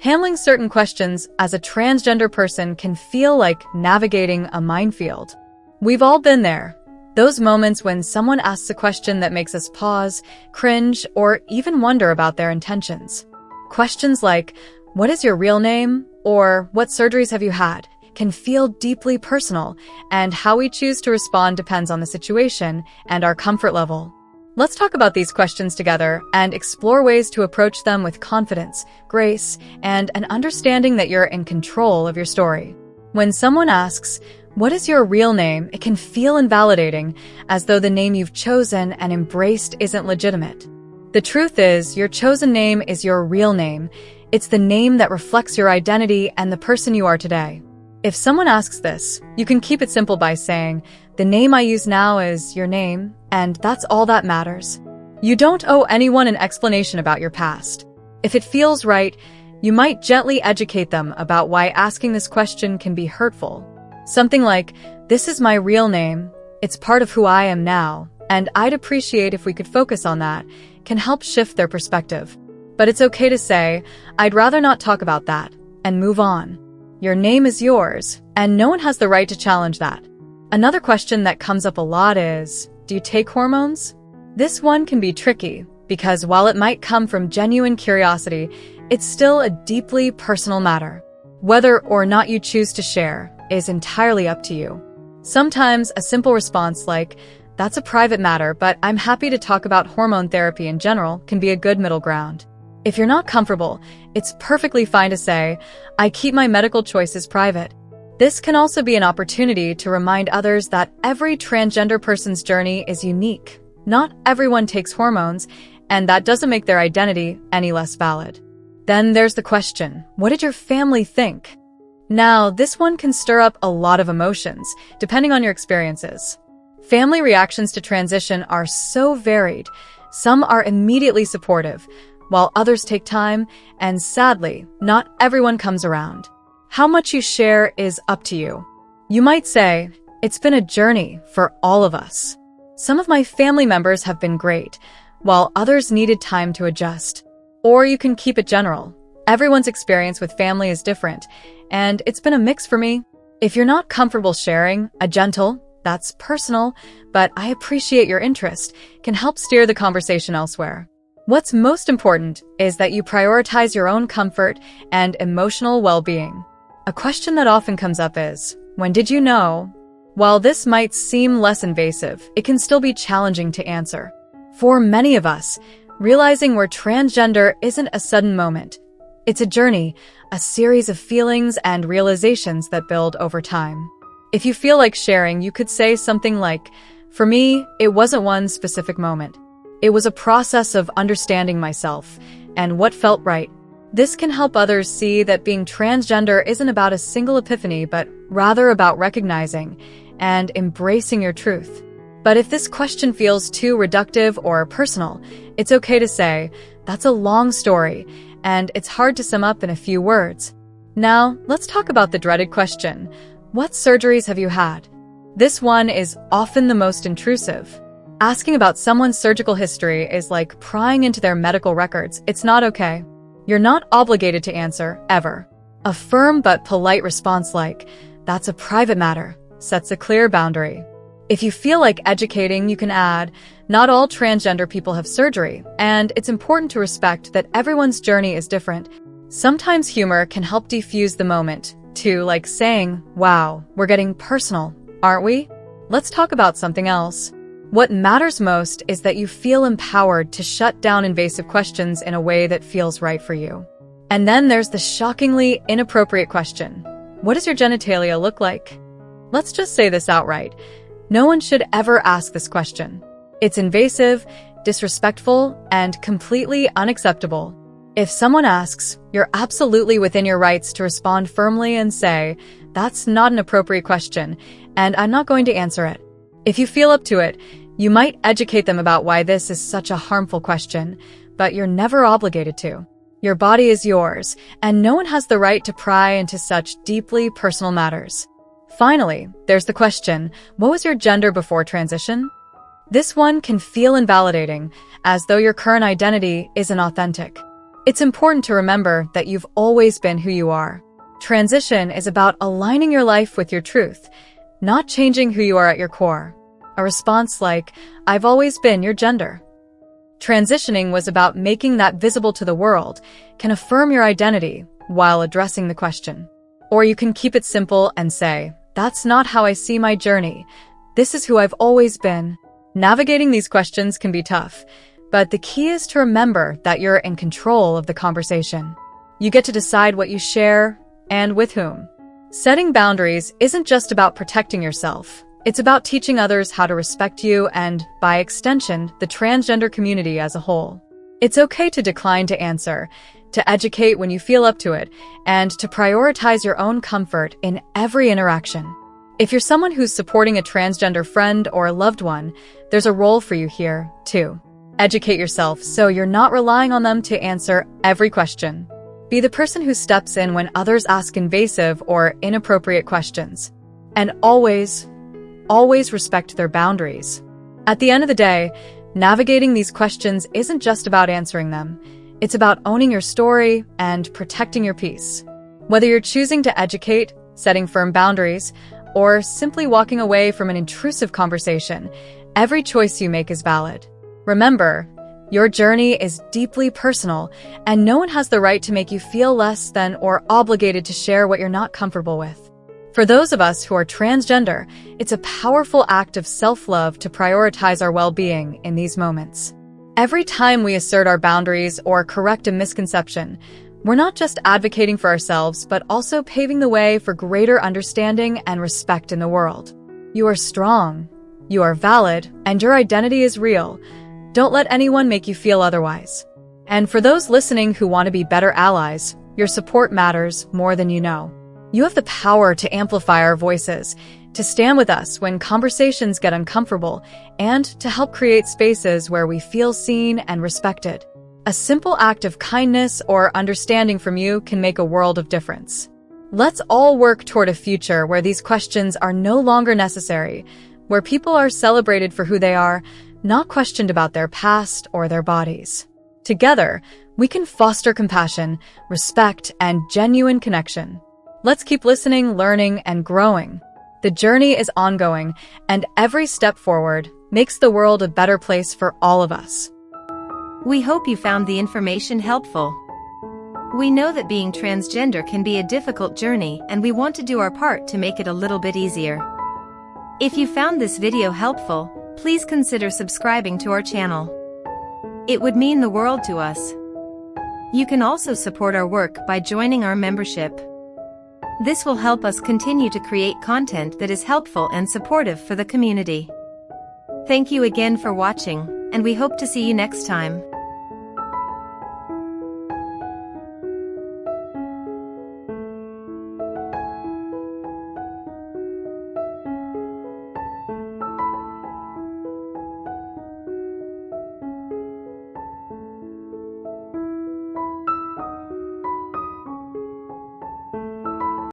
Handling certain questions as a transgender person can feel like navigating a minefield. We've all been there. Those moments when someone asks a question that makes us pause, cringe, or even wonder about their intentions. Questions like, "What is your real name?" or "What surgeries have you had?" can feel deeply personal, and how we choose to respond depends on the situation and our comfort level. Let's talk about these questions together and explore ways to approach them with confidence, grace, and an understanding that you're in control of your story. When someone asks, "What is your real name?" it can feel invalidating, as though the name you've chosen and embraced isn't legitimate. The truth is, your chosen name is your real name. It's the name that reflects your identity and the person you are today. If someone asks this, you can keep it simple by saying, "The name I use now is your name, and that's all that matters." You don't owe anyone an explanation about your past. If it feels right, you might gently educate them about why asking this question can be hurtful. Something like, "This is my real name, it's part of who I am now, and I'd appreciate if we could focus on that," can help shift their perspective. But it's okay to say, "I'd rather not talk about that," and move on. Your name is yours, and no one has the right to challenge that. Another question that comes up a lot is, do you take hormones? This one can be tricky, because while it might come from genuine curiosity, it's still a deeply personal matter. Whether or not you choose to share is entirely up to you. Sometimes a simple response like, "That's a private matter, but I'm happy to talk about hormone therapy in general," can be a good middle ground. If you're not comfortable, it's perfectly fine to say, "I keep my medical choices private." This can also be an opportunity to remind others that every transgender person's journey is unique. Not everyone takes hormones, and that doesn't make their identity any less valid. Then there's the question, what did your family think? Now, this one can stir up a lot of emotions, depending on your experiences. Family reactions to transition are so varied. Some are immediately supportive, while others take time, and sadly, not everyone comes around. How much you share is up to you. You might say, "It's been a journey for all of us. Some of my family members have been great, while others needed time to adjust." Or you can keep it general. Everyone's experience with family is different, and it's been a mix for me. If you're not comfortable sharing, a gentle, "That's personal, but I appreciate your interest," can help steer the conversation elsewhere. What's most important is that you prioritize your own comfort and emotional well-being. A question that often comes up is, "When did you know?" While this might seem less invasive, it can still be challenging to answer. For many of us, realizing we're transgender isn't a sudden moment. It's a journey, a series of feelings and realizations that build over time. If you feel like sharing, you could say something like, "For me, it wasn't one specific moment. It was a process of understanding myself and what felt right." This can help others see that being transgender isn't about a single epiphany, but rather about recognizing and embracing your truth. But if this question feels too reductive or personal, it's okay to say, "That's a long story, and it's hard to sum up in a few words." Now, let's talk about the dreaded question, "What surgeries have you had?" This one is often the most intrusive. Asking about someone's surgical history is like prying into their medical records. It's not okay. You're not obligated to answer, ever. A firm but polite response like, "That's a private matter," sets a clear boundary. If you feel like educating, you can add, "Not all transgender people have surgery, and it's important to respect that everyone's journey is different." Sometimes humor can help defuse the moment, too, like saying, "Wow, we're getting personal, aren't we? Let's talk about something else." What matters most is that you feel empowered to shut down invasive questions in a way that feels right for you. And then there's the shockingly inappropriate question, "What does your genitalia look like?" Let's just say this outright. No one should ever ask this question. It's invasive, disrespectful, and completely unacceptable. If someone asks, you're absolutely within your rights to respond firmly and say, "That's not an appropriate question, and I'm not going to answer it." If you feel up to it, you might educate them about why this is such a harmful question, but you're never obligated to. Your body is yours, and no one has the right to pry into such deeply personal matters. Finally, there's the question, what was your gender before transition? This one can feel invalidating, as though your current identity isn't authentic. It's important to remember that you've always been who you are. Transition is about aligning your life with your truth, not changing who you are at your core. A response like, "I've always been your gender." Transitioning was about making that visible to the world, can affirm your identity while addressing the question. Or you can keep it simple and say, "That's not how I see my journey. This is who I've always been." Navigating these questions can be tough, but the key is to remember that you're in control of the conversation. You get to decide what you share and with whom. Setting boundaries isn't just about protecting yourself. It's about teaching others how to respect you and, by extension, the transgender community as a whole. It's okay to decline to answer, to educate when you feel up to it, and to prioritize your own comfort in every interaction. If you're someone who's supporting a transgender friend or a loved one, there's a role for you here, too. Educate yourself so you're not relying on them to answer every question. Be the person who steps in when others ask invasive or inappropriate questions. And always respect their boundaries. At the end of the day, navigating these questions isn't just about answering them. It's about owning your story and protecting your peace. Whether you're choosing to educate, setting firm boundaries, or simply walking away from an intrusive conversation, every choice you make is valid. Remember, your journey is deeply personal, and no one has the right to make you feel less than or obligated to share what you're not comfortable with. For those of us who are transgender, it's a powerful act of self-love to prioritize our well-being in these moments. Every time we assert our boundaries or correct a misconception, we're not just advocating for ourselves, but also paving the way for greater understanding and respect in the world. You are strong, you are valid, and your identity is real. Don't let anyone make you feel otherwise. And for those listening who want to be better allies, your support matters more than you know. You have the power to amplify our voices, to stand with us when conversations get uncomfortable, and to help create spaces where we feel seen and respected. A simple act of kindness or understanding from you can make a world of difference. Let's all work toward a future where these questions are no longer necessary, where people are celebrated for who they are, not questioned about their past or their bodies. Together, we can foster compassion, respect, and genuine connection. Let's keep listening, learning, and growing. The journey is ongoing, and every step forward makes the world a better place for all of us. We hope you found the information helpful. We know that being transgender can be a difficult journey, and we want to do our part to make it a little bit easier. If you found this video helpful, please consider subscribing to our channel. It would mean the world to us. You can also support our work by joining our membership. This will help us continue to create content that is helpful and supportive for the community. Thank you again for watching, and we hope to see you next time.